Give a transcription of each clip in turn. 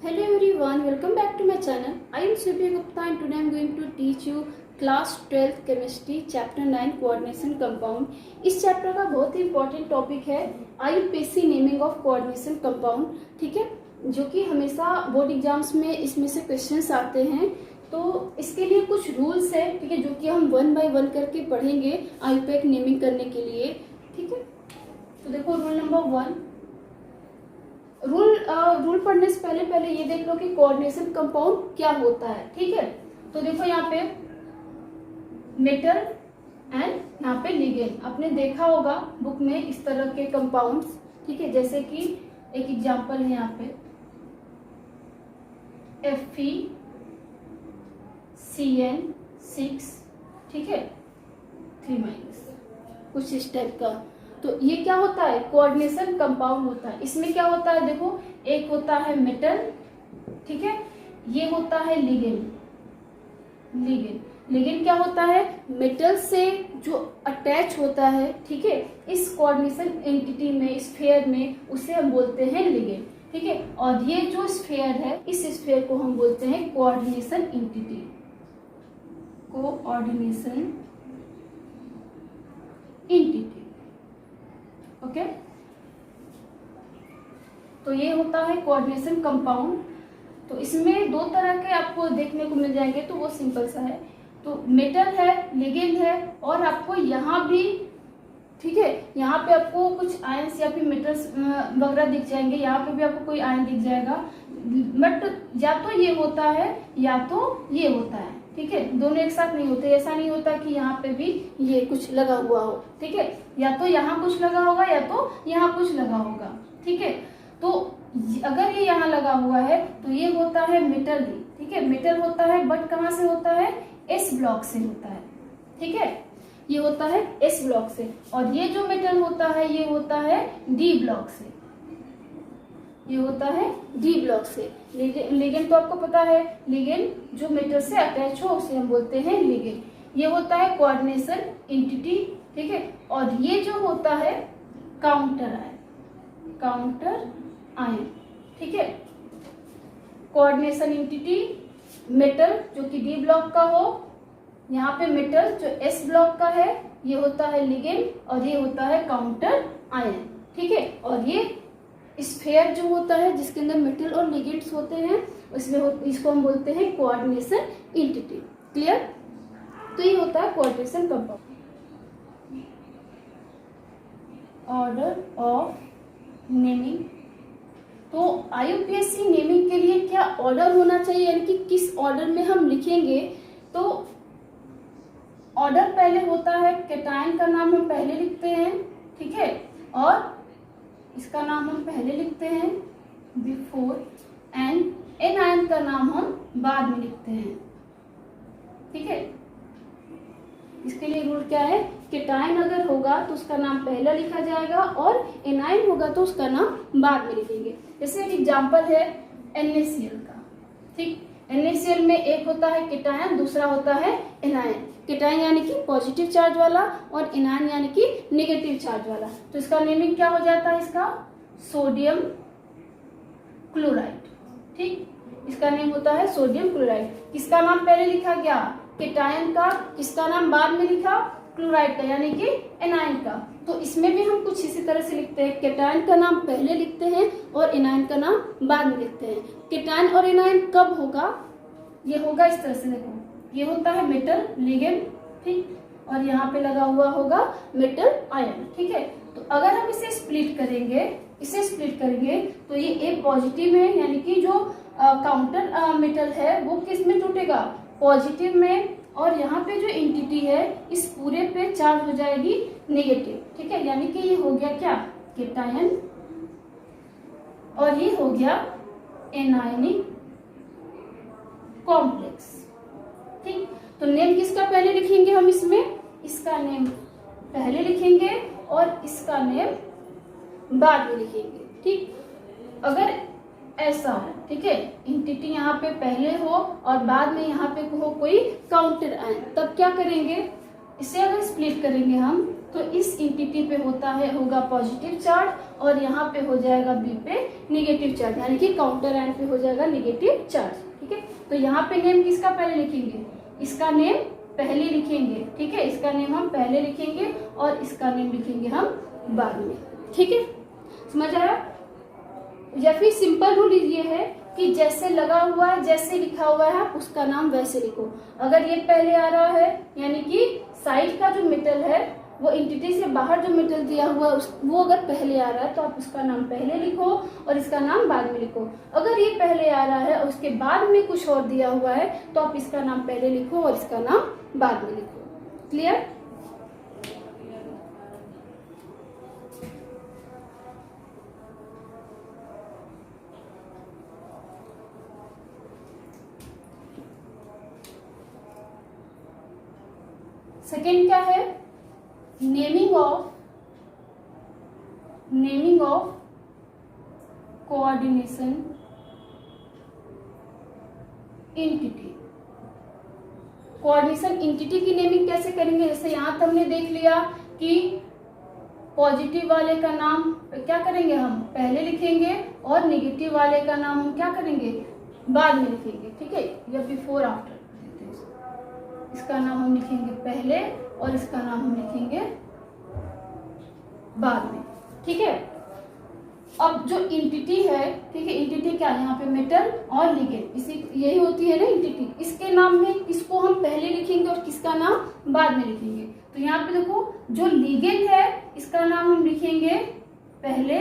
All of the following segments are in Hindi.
Hello everyone, welcome back to my channel. I am Shruti Gupta and today I am going to teach you class 12th chemistry chapter 9 coordination compound. इस चैप्टर का बहुत ही इंपॉर्टेंट टॉपिक है IUPAC naming of coordination compound, ठीक है, जो कि हमेशा बोर्ड एग्जाम्स में इसमें से क्वेश्चंस आते हैं। तो इसके लिए कुछ रूल्स है, ठीक है, जो कि हम वन बाय वन करके पढ़ेंगे IUPAC नेमिंग करने के लिए, ठीक है। तो देखो रूल नंबर 1, रूल पढ़ने से पहले ये देख लो कि कोऑर्डिनेशन कंपाउंड क्या होता है, ठीक है। तो देखो यहाँ पे मेटल एंड यहाँ पे लिगेंड, आपने देखा होगा बुक में इस तरह के कंपाउंड्स, ठीक है, जैसे कि एक एग्जांपल है यहाँ पे FeCN6, ठीक है, 3- कुछ इस टाइप का। तो ये क्या होता है, कोऑर्डिनेशन कंपाउंड होता है। इसमें क्या होता है, देखो एक होता है मेटल, ठीक है, ये होता है लिगेंड। लिगेंड क्या होता है, मेटल से जो अटैच होता है, ठीक है, इस कोऑर्डिनेशन एंटिटी में, इस स्फीयर में, उसे हम बोलते हैं लिगेंड, ठीक है। और ये जो स्फीयर है, इस स्फीयर को हम बोलते हैं coordination entity, coordination entity, okay. तो ये होता है कोऑर्डिनेशन कंपाउंड। तो इसमें दो तरह के आपको देखने को मिल जाएंगे, तो वो सिंपल सा है। तो मेटल है, लिगेंड है, और आपको यहाँ भी, ठीक है, यहाँ पे आपको कुछ आयंस या फिर मेटल्स वगैरह दिख जाएंगे, यहाँ पे भी आपको कोई आयन दिख जाएगा, बट या तो ये होता है या तो ये होता है, ठीक है, दोनों एक साथ नहीं होते। ऐसा नहीं होता कि यहाँ पे भी ये कुछ लगा हुआ हो, ठीक है, या तो यहाँ कुछ लगा होगा या तो यहाँ कुछ लगा होगा, ठीक है। तो अगर ये यहाँ लगा हुआ है तो ये होता है मेटल ही, ठीक है, मेटल होता है, बट कहाँ से होता है, एस ब्लॉक से होता है, ठीक है, ये होता है एस ब्लॉक से। और ये जो मेटल होता है ये होता है डी ब्लॉक से, ये होता है डी ब्लॉक से। लिगेंड तो आपको पता है, लिगेंड जो मेटल से अटैच हो उसे हम बोलते हैं लिगेंड। ये होता है कोऑर्डिनेशन एंटिटी, ठीक है। और ये जो होता है काउंटर आयन, ठीक है। कोऑर्डिनेशन एंटिटी मेटल जो कि डी ब्लॉक का हो, यहाँ पे मेटल जो एस ब्लॉक का है, ये होता है लिगेंड, और ये होता है काउंटर आयन, ठीक है। और ये स्फीयर जो होता है जिसके अंदर मेटल और लिगेंड्स होते हैं, इसको हम बोलते हैं कोऑर्डिनेशन एंटिटी। क्लियर? तो ये होता है coordination compound. Order of naming, तो IUPAC नेमिंग के लिए क्या ऑर्डर होना चाहिए, यानी कि किस ऑर्डर में हम लिखेंगे। तो ऑर्डर पहले होता है, कैटायन का नाम हम पहले लिखते हैं, ठीक है, और इसका नाम हम पहले लिखते हैं बिफोर, एंड एनायन का नाम हम बाद में लिखते हैं, ठीक है। इसके लिए रूल क्या है, कैटायन अगर होगा तो उसका नाम पहला लिखा जाएगा, और एनायन होगा तो उसका नाम बाद में लिखेंगे। जैसे एक एग्जांपल है NaCl का, ठीक, NaCl में एक होता है कैटायन, दूसरा होता है एनायन। कैटायन यानी कि पॉजिटिव चार्ज वाला, और एनायन यानी कि नेगेटिव चार्ज वाला। तो इसका नेमिंग क्या हो जाता है, इसका सोडियम क्लोराइड, ठीक, इसका नेम होता है सोडियम क्लोराइड। किसका नाम पहले लिखा गया, कैटायन का, किसका नाम बाद में लिखा, क्लोराइड का, यानी कि एनायन का। तो इसमें भी हम कुछ इसी तरह से लिखते हैं, कैटायन का नाम पहले लिखते हैं और एनायन का नाम बाद में लिखते हैं। कैटायन और एनायन कब होगा, ये होगा इस तरह से, देखो ये होता है मेटल लिगेंड, ठीक, और यहाँ पे लगा हुआ होगा मेटल आयन, ठीक है। तो अगर हम इसे स्प्लिट करेंगे तो ये A पॉजिटिव है, यानी कि जो काउंटर मेटल है वो किस में टूटेगा, पॉजिटिव में, और यहाँ पे जो एंटिटी है इस पूरे पे चार्ज हो जाएगी नेगेटिव, ठीक है, यानी कि ये हो गया क्या, कैटायन, और ये हो गया एनायनिक कॉम्प्लेक्स, ठीक। तो नेम किसका पहले लिखेंगे हम इसमें, इसका नेम पहले लिखेंगे और इसका नेम बाद में लिखेंगे, ठीक। अगर ऐसा है, ठीक है, एंटिटी यहाँ पे पहले हो और बाद में यहाँ पे हो कोई काउंटर आयन, तब क्या करेंगे, इसे अगर स्प्लिट करेंगे हम तो इस इंटिटी पे होगा पॉजिटिव चार्ज और यहाँ पे हो जाएगा बी पे निगेटिव चार्ज, यानी कि काउंटर आयन पे हो जाएगा निगेटिव चार्ज। ठीक है, तो यहाँ पे नेम किसका पहले लिखेंगे, इसका नेम पहले लिखेंगे। ठीक है, इसका नेम हम पहले लिखेंगे और इसका नेम लिखेंगे हम बाद में। ठीक है, समझ आया? या फिर सिंपल रूल ये है कि जैसे लगा हुआ है, जैसे लिखा हुआ है आप उसका नाम वैसे लिखो। अगर ये पहले आ रहा है यानी कि साइड का जो मेटल है वो एंटिटी से बाहर जो मेटल दिया हुआ है वो अगर पहले आ रहा है तो आप उसका नाम पहले लिखो और इसका नाम बाद में लिखो। अगर ये पहले आ रहा है और उसके बाद में कुछ और दिया हुआ है तो आप इसका नाम पहले लिखो और इसका नाम बाद में लिखो। क्लियर? सेकेंड क्या है, naming of coordination entity. Coordination entity की नेमिंग कैसे करेंगे? जैसे यहाँ तक हमने देख लिया कि पॉजिटिव वाले का नाम क्या करेंगे, हम पहले लिखेंगे और नेगेटिव वाले का नाम हम क्या करेंगे, बाद में लिखेंगे। ठीक है, या बिफोर आफ्टर, इसका नाम हम लिखेंगे पहले और इसका नाम हम लिखेंगे बाद में। ठीक है, अब जो एंटिटी है, ठीक है, एंटिटी क्या है, यहाँ पे मेटल और लिगेंड, इसी यही होती है ना एंटिटी। इसके नाम में किसको हम पहले लिखेंगे और किसका नाम बाद में लिखेंगे। तो यहाँ पे देखो जो लिगेंड है इसका नाम हम लिखेंगे पहले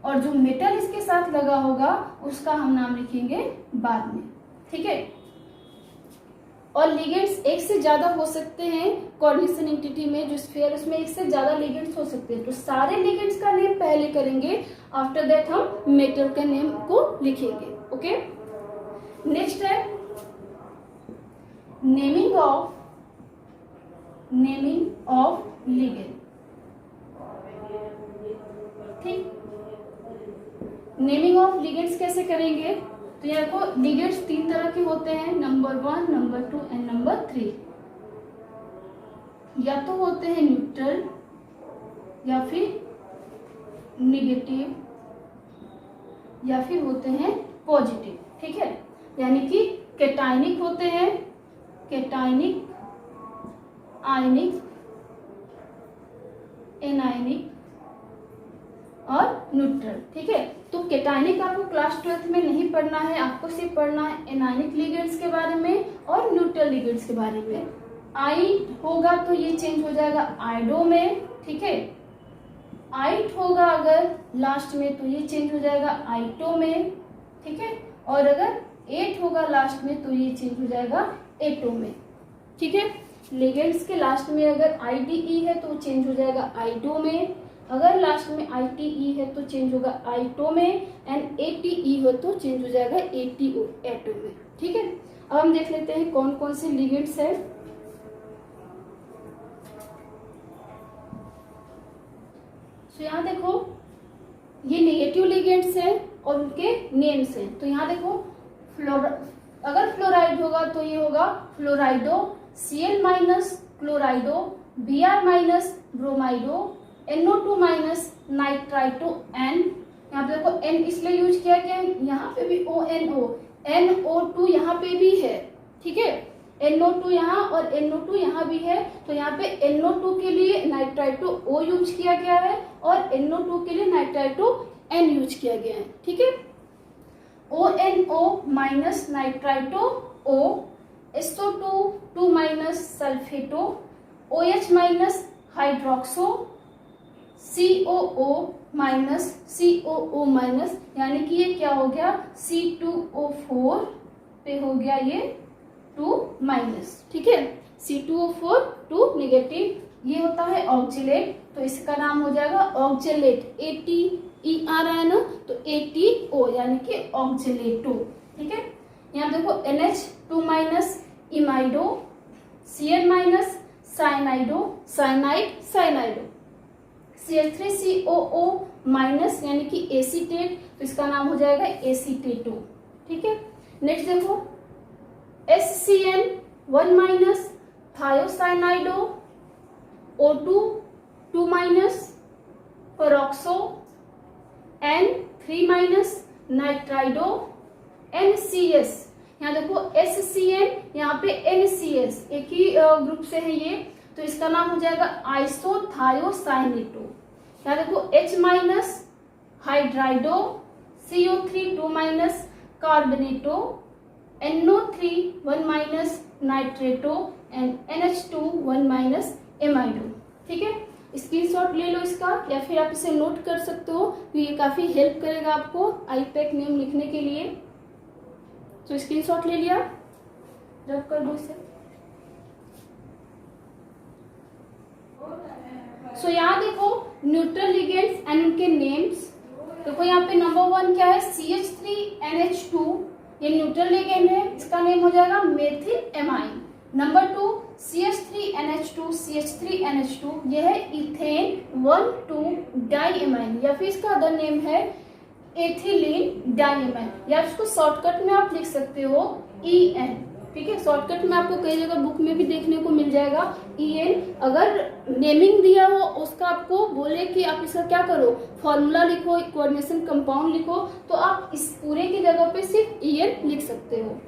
और जो मेटल इसके साथ लगा होगा उसका हम नाम लिखेंगे बाद में। ठीक है, और लिगेंड्स एक से ज्यादा हो सकते हैं कोऑर्डिनेशन एंटिटी में, जो स्फीयर उसमें एक से ज्यादा लिगेंड्स हो सकते हैं। तो सारे लिगेंड्स का नेम पहले करेंगे, आफ्टर दैट हम मेटल के नेम को लिखेंगे। ओके, नेक्स्ट है नेमिंग ऑफ लिगेंड। ठीक, नेमिंग ऑफ लिगेंड्स कैसे करेंगे? तो यहाँ को लिगेंड्स 3 तरह के होते हैं, नंबर 1, नंबर 2 एंड नंबर 3। या तो होते हैं न्यूट्रल या फिर निगेटिव या फिर होते हैं पॉजिटिव। ठीक है, यानी कि कैटायनिक होते हैं, कैटायनिक, आयनिक, एनायनिक और न्यूट्रल। ठीक है, तो कैटायनिक आपको क्लास 12th में नहीं पढ़ना है, आपको सिर्फ पढ़ना है एनायनिक लिगेंड्स के बारे में और न्यूट्रल लिगेंड्स के बारे में। आई होगा तो ये चेंज हो जाएगा आइडो में। ठीक है, आइट होगा अगर लास्ट में तो ये चेंज हो जाएगा आइटो में। ठीक है, और अगर एट होगा लास्ट में तो ये चेंज हो जाएगा एटो में। ठीक है, लिगेंड्स के लास्ट में अगर आईडीई है तो चेंज हो जाएगा आइडो में, अगर लास्ट में आईटीई है तो चेंज होगा आइटो में, एंड एटीई हो तो चेंज हो जाएगा एटीओ, एटो में। ठीक है, अब हम देख लेते हैं कौन कौन से लिगेंड्स है। तो यहाँ देखो ये नेगेटिव लिगेंड्स है और उनके नेम्स हैं। तो यहाँ देखो अगर फ्लोराइड होगा तो ये होगा fluorido, Cl minus chlorido, Br minus bromido, NO2 minus nitrito N। यहाँ पे देखो N इसलिए यूज किया गया है, यहाँ पे भी ONO, NO2 यहाँ पे भी है। ठीक है, NO2 यहाँ और NO2 यहाँ भी है, तो यहाँ पे NO2 के लिए नाइट्राइटो O यूज किया गया है और NO2 के लिए नाइट्राइटो N यूज किया गया है। ठीक है, ONO minus nitrito O, SO2 2 minus sulfato, OH minus hydroxo, COO minus COO minus, यानी कि ये क्या हो गया C2O4 पे हो गया ये 2 माइनस। ठीक है, C2O4 2 नेगेटिव, ये होता है ऑक्जेलेट, तो इसका नाम हो जाएगा ऑक्जेलेट, ATER है ना, तो ATO यानी कि ऑक्जेलेटो। ठीक है, यहाँ देखो NH2 minus imido, Cl minus cyanido, cyanide, cyanido, Cl3COO minus यानी कि एसीटेट, तो इसका नाम हो जाएगा एसीटेटो। ठीक है, नेक्स्ट देखो SCN1 minus thiocyanido, O2 2 minus, peroxo N3 nitrido NCS, यहाँ देखो SCN, यहाँ पे NCS, एक ही ग्रुप से है ये, तो इसका नाम हो जाएगा आइसोथायोसाइनेटो। यहाँ देखो H- हाइड्राइडो, CO3 2 कार्बोनेटो, NO3 1 नाइट्रेटो and NH2 1 एमाइडो। ठीक है, स्क्रीनशॉट ले लो इसका, या फिर आप इसे नोट कर सकते हो, तो ये काफी हेल्प करेगा आपको आईपैक नेम लिखने के लिए। तो स्क्रीनशॉट ले लिया, रब कर दो इसे। सो यहाँ देखो न्यूट्रल लिगेंड्स एंड उनके नेम्स। देखो यहाँ पे नंबर 1 क्या है, CH3NH2, ये न्यूट्रल लिगेंड है, इसका नेम हो जाएगा methyl amine. Number 2 CH3NH2, CH3NH2, ये है इथेन 1,2 डाइएमाइन, या फिर इसका अदर नेम है एथिलीन डाइएमाइन, या इसको शॉर्टकट में आप लिख सकते हो EN। ठीक है, शॉर्टकट में आपको कई जगह बुक में भी देखने को मिल जाएगा EN। अगर नेमिंग दिया हो उसका आपको बोले कि आप इसका क्या करो, फॉर्मूला लिखो, कोऑर्डिनेशन कंपाउंड लिखो, तो आप इस पूरे की जगह पे सिर्फ EN लिख सकते हो।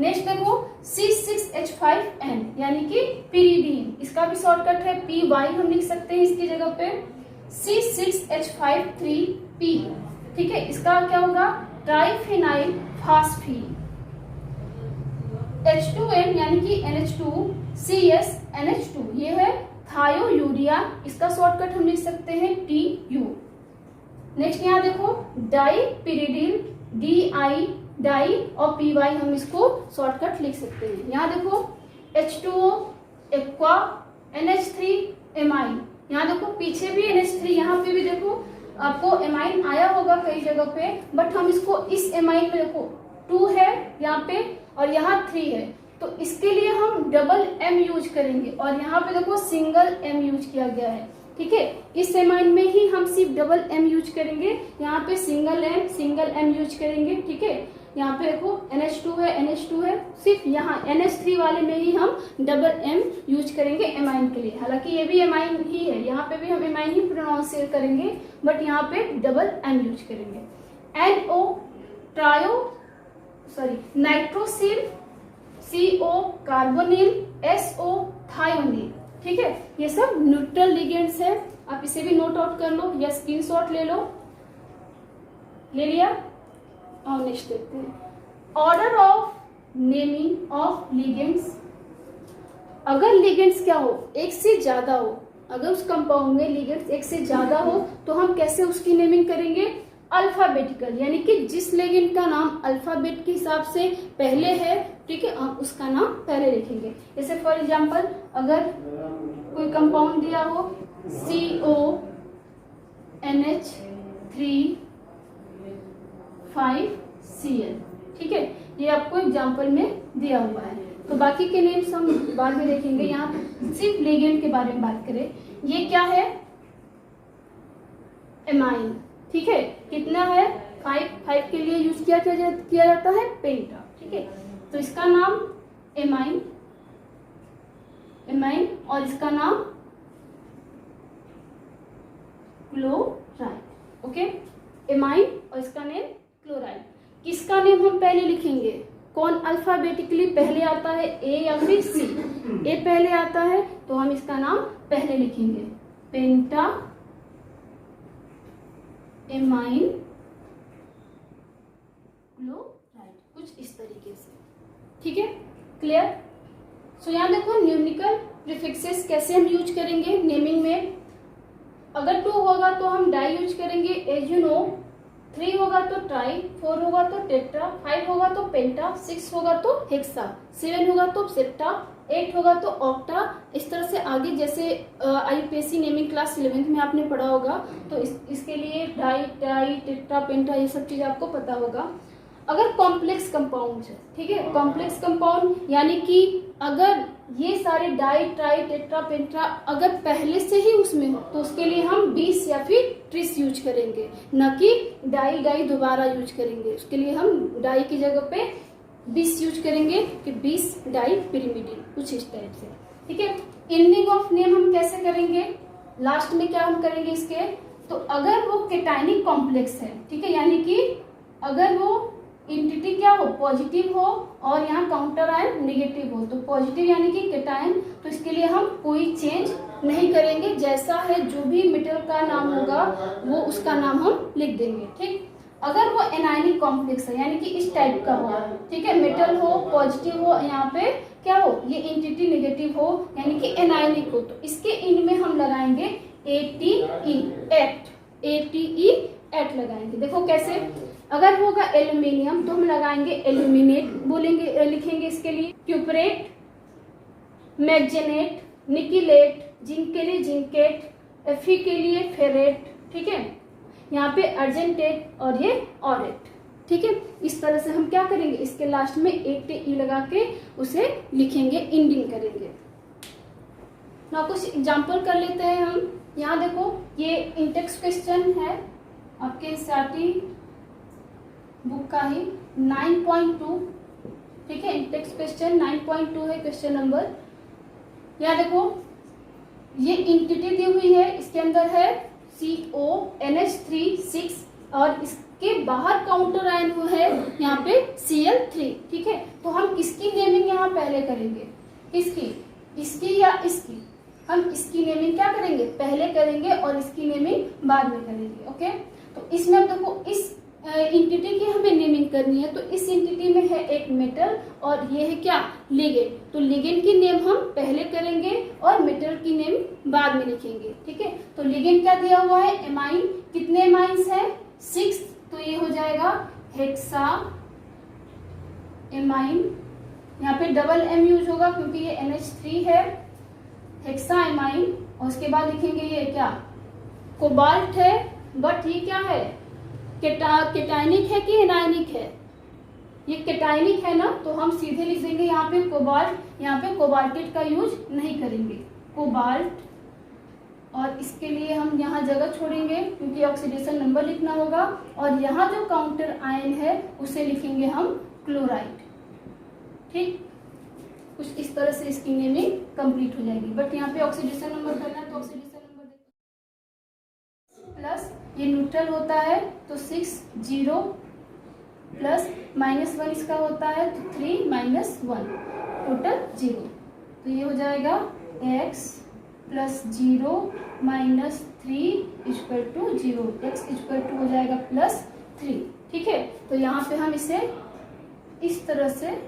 नेक्स्ट देखो C6H5N, यानी कि पिरिडीन, इसका भी शॉर्टकट है PY, हम लिख सकते हैं इसकी जगह पे C6H53P। ठीक है, इसका क्या होगा, ट्राइफेनाइल फास्फीन। H2N यानी कि NH2CSNH2, ये है थायोयूरिया, इसका शॉर्टकट हम लिख सकते हैं TU। नेक्स्ट यहाँ देखो डाइपिरिडिल, DI डाई और PY, हम इसको शॉर्टकट लिख सकते हैं। यहाँ देखो H2O एक्वा, NH3 एमाइन, यहाँ देखो पीछे भी NH3, यहाँ पे भी देखो आपको एमाइन आया होगा कई जगह पे, बट हम इसको इस एमाइन में देखो 2 है यहाँ पे और यहाँ 3 है, तो इसके लिए हम डबल M यूज करेंगे, और यहाँ पे देखो सिंगल M यूज किया गया है। ठीक है, इस एमाइन में ही हम सिर्फ डबल M यूज करेंगे, यहाँ पे सिंगल M यूज करेंगे। ठीक है, यहाँ पे देखो NH2 है, सिर्फ यहाँ NH3 वाले में ही हम डबल M यूज करेंगे एमाइन के लिए। हालांकि ये भी एमाइन ही है, यहाँ पे भी हम एमाइन ही प्रोनाउंस करेंगे, बट यहाँ पे डबल M यूज करेंगे। Nitrosyl, CO carbonyl, SO thionyl. ठीक है, ये सब न्यूट्रल लिगेंड्स है, आप इसे भी नोट आउट कर लो या स्क्रीनशॉट ले लो। ले लिया, और नेक्स्ट देखते हैं order of naming of ligands. अगर लिगेंड्स क्या हो, एक से ज्यादा हो, अगर उस कंपाउंड में लिगेंड्स एक से ज्यादा हो, तो हम कैसे उसकी नेमिंग करेंगे, अल्फाबेटिकल, यानी कि जिस लिगेंड का नाम अल्फाबेट के हिसाब से पहले है, ठीक है, हम उसका नाम पहले लिखेंगे। जैसे फॉर एग्जांपल अगर कोई कंपाउंड दिया हो CONH3,5Cl, ठीक है, ये आपको एग्जांपल में दिया हुआ है, तो बाकी के नेम्स हम बाद में देखेंगे। यहाँ सिर्फ लिगेंड के बारे में बात करें, ये क्या है, एमाइन। ठीक है, कितना है, 5 के लिए यूज किया जाता है पेंटा। ठीक है, तो इसका नाम एमाइन, और इसका नाम क्लोराइड। ओके, एमाइन और इसका नेम क्लोराइड। किसका नेम हम पहले लिखेंगे, कौन अल्फाबेटिकली पहले आता है, ए या फिर सी? ए पहले आता है तो हम इसका नाम पहले लिखेंगे, पेंटा एमाइन क्लोराइड, कुछ इस तरीके से। ठीक है, क्लियर? सो यहाँ देखो न्यूमेरिकल प्रीफिक्सेस कैसे हम यूज करेंगे नेमिंग में। अगर 2 होगा तो हम डाई यूज करेंगे, एज यू नो। 3 होगा तो ट्राई, 4 होगा तो टेट्रा, 5 होगा तो पेंटा, 6 होगा तो हेक्सा, 7 होगा तो सेप्टा, 8 होगा तो ऑक्टा। इस तरह से आगे, जैसे IUPAC नेमिंग क्लास 11th में आपने पढ़ा होगा, तो इसके लिए डाई, ट्राई, टेट्रा, पेंटा, ये सब चीज आपको पता होगा। अगर कॉम्प्लेक्स कंपाउंड है, ठीक है, कॉम्प्लेक्स कंपाउंड यानी कि अगर ये सारे डाई, ट्राई, टेट्रा, पेंट्रा अगर पहले से ही उसमें हो, तो उसके लिए हम 20 या फिर 30 यूज करेंगे, न कि डाई दोबारा यूज करेंगे। उसके लिए हम डाई की जगह पे 20 यूज करेंगे कि 20 डाई पिरिमिडिन, कुछ इस टाइप से। ठीक है। एंडिंग ऑफ नेम हम कैसे करेंगे, लास्ट में क्या हम करेंगे इसके, तो अगर वो केटाइनिक कॉम्प्लेक्स है, ठीक है, यानी कि अगर वो इंटिटी क्या हो, पॉजिटिव हो और यहाँ काउंटर आयन नेगेटिव हो, तो पॉजिटिव यानी कि केटाइन, तो इसके लिए हम कोई चेंज नहीं करेंगे, जैसा है जो भी मेटल का नाम होगा वो उसका नाम हम लिख देंगे, ठीक। अगर वो एनायनिक कॉम्प्लेक्स है यानी कि इस टाइप का हो, ठीक है, मेटल हो, पॉजिटिव हो, यहाँ पे क्या हो, ये इंटिटी नेगेटिव हो यानी कि एनायनिक हो, तो इसके इन में हम लगाएंगे ATE एट लगाएंगे। देखो कैसे, अगर होगा एल्यूमिनियम तो हम लगाएंगे एल्यूमिनेट बोलेंगे, लिखेंगे इसके लिए, क्यूपरेट, मैग्नेट, निकिलेट, जिंक के लिए जिंकेट, Fe के लिए फेरेट, ठीक है, यहाँ पे अर्जेंटेट और ये ऑरेट, ठीक है। इस तरह से हम क्या करेंगे, इसके लास्ट में ATE लगा के उसे लिखेंगे, इंडिंग करेंगे। ना कुछ एग्जाम्पल कर लेते हैं हम। यहाँ देखो ये इंटेक्स क्वेश्चन है आपके एनसीईआरटी बुक का ही 9.2, ठीक है, इंटेक्स क्वेश्चन 9.2 है क्वेश्चन नंबर। यहाँ देखो ये इंटिटी दी हुई है, इसके अंदर है CONH3 6 और इसके बाहर काउंटर आयन हुआ है यहाँ पे Cl3, ठीक है। तो हम किसकी नेमिंग यहाँ पहले करेंगे, किसकी, इसकी या इसकी, हम इसकी नेमिंग क्या करेंगे पहले करेंगे और इसकी नेमिंग बाद में करेंगे, ओके। तो इसमें अब देखो इस इंटिटी की हमें नेमिंग करनी है, तो इस इंटिटी में है एक मेटल और ये है क्या, लिगेंड, तो लिगेंड की नेम हम पहले करेंगे और मेटल की नेम बाद में लिखेंगे, ठीक है। तो लिगेंड क्या दिया हुआ है, एमाइन, कितने एमाइंस है 6, तो ये हो जाएगा हेक्सा एमाइन, यहाँ पे डबल M यूज होगा क्योंकि ये NH3 है, हेक्सा एमाइन, और उसके बाद लिखेंगे ये क्या, कोबाल्ट है, बट ये क्या है, केटाइनिक है कि एनायनिक है, ये केटाइनिक है ना, तो हम सीधे लिख देंगे यहाँ पे कोबाल्ट, यहाँ पे कोबाल्टेट का यूज नहीं करेंगे, कोबाल्ट, और इसके लिए हम यहाँ जगह छोड़ेंगे क्योंकि ऑक्सीडेशन नंबर लिखना होगा, और यहाँ जो काउंटर आयन है उसे लिखेंगे हम क्लोराइड, ठीक। कुछ इस तरह से इसकी नेमिंग कंप्लीट हो जाएगी, बट यहाँ पे ऑक्सीडेशन नंबर करना है तो ऑक्सीडेशन नंबर प्लस ये न्यूट्रल होता है तो 6 0 प्लस -1 इसका होता है तो 3 -1 टोटल 0, तो ये हो जाएगा x plus 0 minus 3 equal to 0, x equal to हो जाएगा +3, ठीक है। तो यहाँ पे हम इसे इस तरह से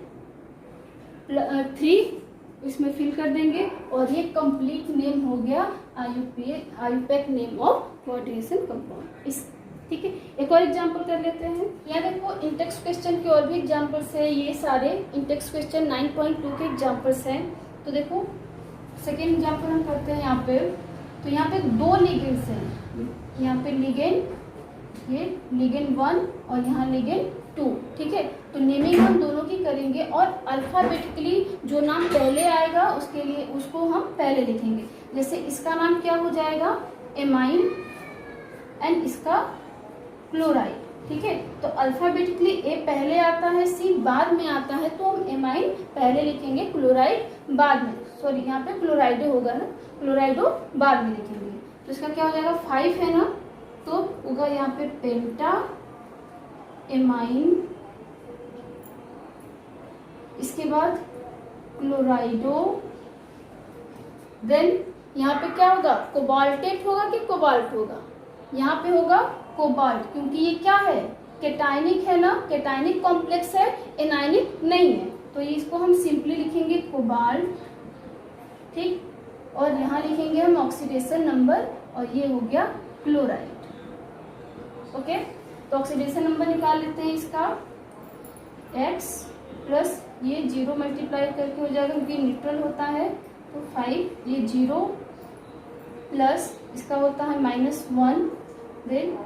3 इसमें फिल कर देंगे और ये कंप्लीट नेम हो गया IUPAC name of coordination compound, इस, ठीक है। एक और एग्जांपल कर लेते हैं। यहाँ देखो इंटेक्स क्वेश्चन के और भी एग्जांपल्स है, ये सारे इंटेक्स क्वेश्चन 9.2 के एग्जांपल्स हैं। तो देखो सेकेंड एग्जांपल हम करते हैं यहाँ पे, तो यहाँ पे 2 लिगेंड्स हैं, यहाँ पे लिगेंड, ये लिगेंड 1 और यहाँ लिगेंड 2, ठीक है। तो नेमिंग हम दोनों की करेंगे और अल्फाबेटिकली जो नाम पहले आएगा उसके लिए उसको हम पहले लिखेंगे, जैसे इसका नाम क्या हो जाएगा एमाइन एंड इसका क्लोराइड, ठीक है। तो अल्फाबेटिकली ए पहले आता है, सी बाद में आता है, तो हम एमाइन पहले लिखेंगे, क्लोराइड बाद में, सॉरी यहाँ पे क्लोराइडो होगा ना, क्लोराइडो बाद में लिखेंगे। तो इसका क्या हो जाएगा 5 है ना, तो होगा यहाँ पे पेंटा एमाइन, इसके बाद क्लोराइडो, देन यहाँ पे क्या होगा कोबाल्टेट होगा कि कोबाल्ट होगा, यहाँ पे होगा कोबाल्ट क्योंकि ये क्या है केटाइनिक है ना, केटाइनिक कॉम्प्लेक्स है, एनायनिक नहीं है, तो ये इसको हम सिंपली लिखेंगे कोबाल्ट, ठीक। और यहाँ लिखेंगे हम ऑक्सीडेशन नंबर और ये हो गया क्लोराइड, ओके। तो ऑक्सीडेशन नंबर निकाल लेते हैं इसका, x प्लस ये 0 मल्टीप्लाई करके हो जाएगा क्योंकि न्यूट्रल होता है, तो 5 ये 0 प्लस इसका होता है -1, देन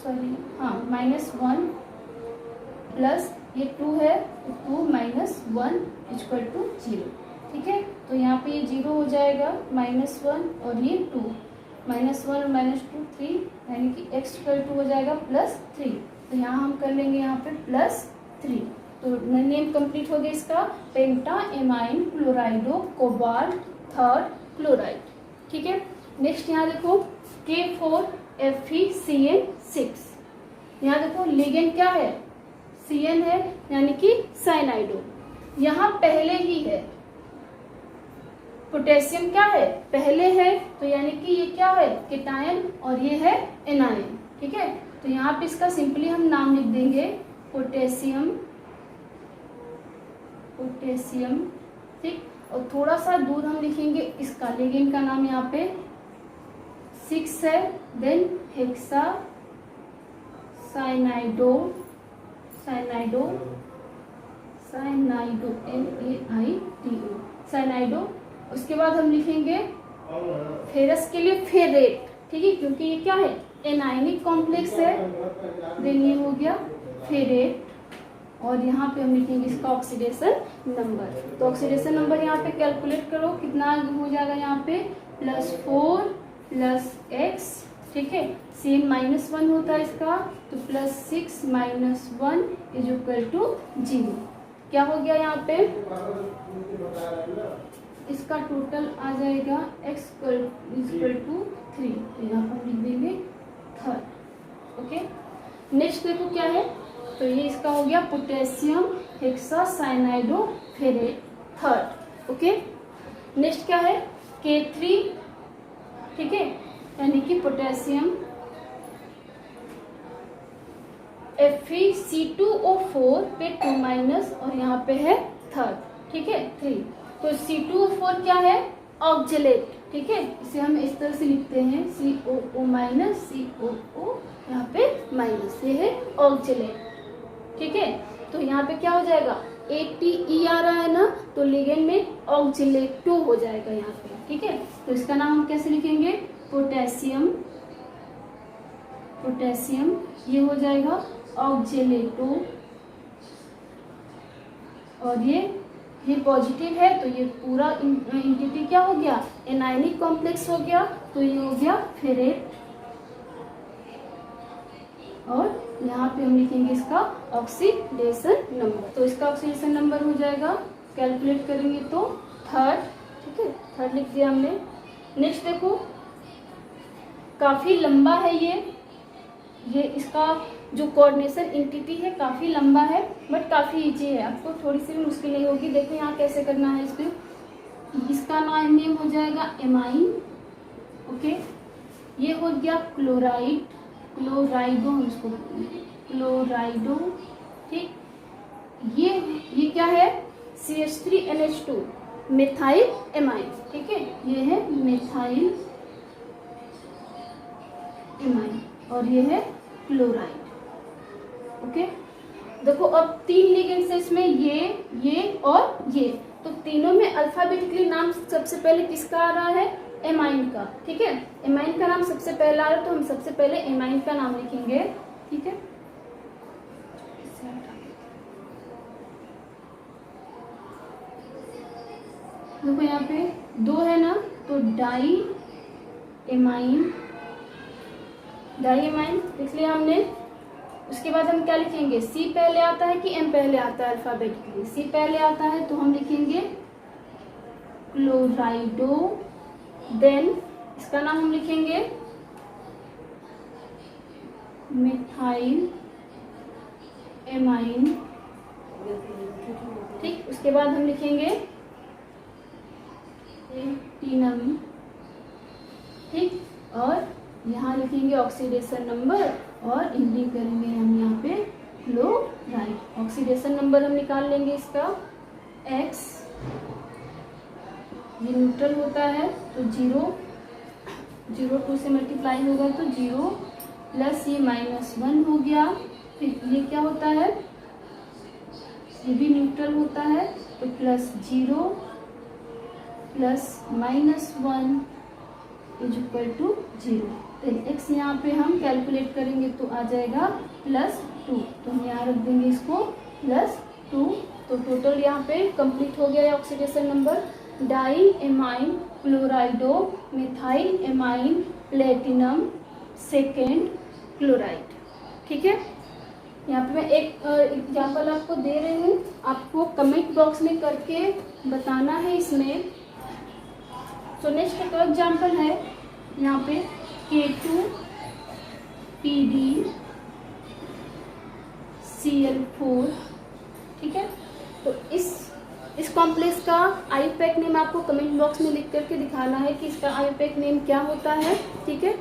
सॉरी हाँ -1 प्लस ये 2 है तो 2 -1 इक्वल टू 0, ठीक है। तो यहाँ पे ये 0 हो जाएगा -1 और ये 2, -1 और -2 3, यानी कि x इक्वल टू हो जाएगा +3, तो यहाँ हम कर लेंगे यहाँ पे +3, तो नेम कंप्लीट हो गया इसका पेंटा एमाइन क्लोराइडो कोबाल्ट थर्ड क्लोराइड। ठीक है, नेक्स्ट यहाँ देखो K4FeCN6। यहाँ देखो लिगेंड क्या है, CN है, यानी कि साइनाइडो। यहाँ पहले ही है, पोटेशियम क्या है, पहले है, तो यानी कि ये क्या है, केटायन, और ये है एनायन। ठीक है, तो यहाँ पे इसका सिंपली हम नाम लिख देंगे पोटेशियम, पोटेशियम। ठीक, और थोड़ा सा दूर हम लिखेंगे इसका लिगेंड का नाम, यहाँ पे 6 है, देन हेक्सा साइनाइडो, साइनाइडो, साइनाइडो NAIDO, साइनाइडो। उसके बाद हम लिखेंगे फेरस के लिए फेरेट। ठीक है, क्योंकि ये क्या है, एनायनिक कॉम्प्लेक्स है, देन ये हो गया फेरेट। और यहाँ पे हम लिखेंगे इसका ऑक्सीडेशन नंबर। तो ऑक्सीडेशन नंबर यहाँ पे कैलकुलेट करो, कितना हो जाएगा यहाँ पे, +4 + X। ठीक है, CN -1 होता है इसका, तो +6 - 1 = 0। क्या हो गया यहाँ पे, इसका टोटल आ जाएगा X = 3। तो यहाँ पर लिख देंगे थर्ड। ओके, नेक्स्ट देखो क्या है, तो ये इसका हो गया पोटेशियम हेक्सासाइनाइडोफेरेट थर्ड। ओके, नेक्स्ट क्या है K3। ठीक है, यानी कि पोटेशियम FeC2O4 पे 2- और यहाँ पे है थर्ड। ठीक है, 3। तो C2O4 क्या है, ऑक्जेलेट। ठीक है, इसे हम इस तरह से लिखते हैं COO- COO, यहाँ पे माइनस, ये है ऑक्जेलेट। ठीक है, तो यहाँ पे क्या हो जाएगा, ATE आ रहा है ना, तो लिगेंड में ऑक्जेलेटो हो जाएगा यहाँ पे। ठीक है, तो इसका नाम हम कैसे लिखेंगे, पोटेशियम, पोटेशियम, ये हो जाएगा ऑक्जेलेटो। और ये पॉजिटिव है, तो ये पूरा इंटिटी क्या हो गया, एनायनिक कॉम्प्लेक्स हो गया, तो ये हो गया फेरेट। और यहाँ पे हम लिखेंगे इसका ऑक्सीडेशन नंबर। तो इसका ऑक्सीडेशन नंबर हो जाएगा, कैलकुलेट करेंगे तो थर्ड। ठीक है, थर्ड लिख दिया हमने। नेक्स्ट देखो, काफी लंबा है ये इसका जो कोऑर्डिनेशन एंटिटी है काफी लंबा है, बट काफी इजी है, आपको थोड़ी सी भी मुश्किल नहीं होगी। देखो यहाँ कैसे करना है इसको, इसका नेम हो जाएगा एमाइन। ओके, ये हो गया क्लोराइड, क्लोराइडो हम इसको क्लोराइडो। ठीक, ये क्या है, CH3NH2 मेथाइल एमाइन। ठीक है, ये है मेथाइल एमाइन, और ये है क्लोराइड। ओके, देखो अब 3 लिगेंड्स है इसमें, ये और ये, तो तीनों में अल्फाबेटिकली नाम सबसे पहले किसका आ रहा है, एमाइन का। ठीक है, एमाइन का नाम सबसे पहला आ रहा है, तो हम सबसे पहले एमाइन का नाम लिखेंगे। ठीक है, देखो यहाँ पे 2 है ना, तो डाई एमाइन, डाई एमाइन लिख लिया हमने। उसके बाद हम क्या लिखेंगे, C पहले आता है कि M पहले आता है, अल्फाबेटिकली C पहले आता है, तो हम लिखेंगे क्लोराइडो। देन इसका नाम हम लिखेंगे मिथाइल एमाइन। ठीक, उसके बाद हम लिखेंगे प्लेटिनम। ठीक, और यहाँ लिखेंगे ऑक्सीडेशन नंबर, और इंडिंग करेंगे हम यहाँ पे क्लोराइड। ऑक्सीडेशन नंबर हम निकाल लेंगे इसका X, ये न्यूट्रल होता है, तो 0 2 से मल्टीप्लाई होगा तो 0, प्लस ये -1 हो गया। फिर ये क्या होता है, ये भी न्यूट्रल होता है, तो +0 प्लस -1 = 0। तो x यहाँ पे हम कैलकुलेट करेंगे तो आ जाएगा +2, तो हम यहाँ रख देंगे इसको +2। तो टोटल यहाँ पे कंप्लीट हो गया oxidation number, di amine chlorido methyl amine platinum second chloride. ठीक है, यहाँ पे मैं एक एग्जाम्पल आपको दे रही हूँ, आपको कमेंट बॉक्स में करके बताना है इसमें सो नेक्स्ट एक और एग्जाम्पल है यहाँ पे K2PdCl4, ठीक है। तो इस कॉम्प्लेक्स का आईयूपैक नेम आपको कमेंट बॉक्स में लिख करके दिखाना है कि इसका आईयूपैक नेम क्या होता है, ठीक है।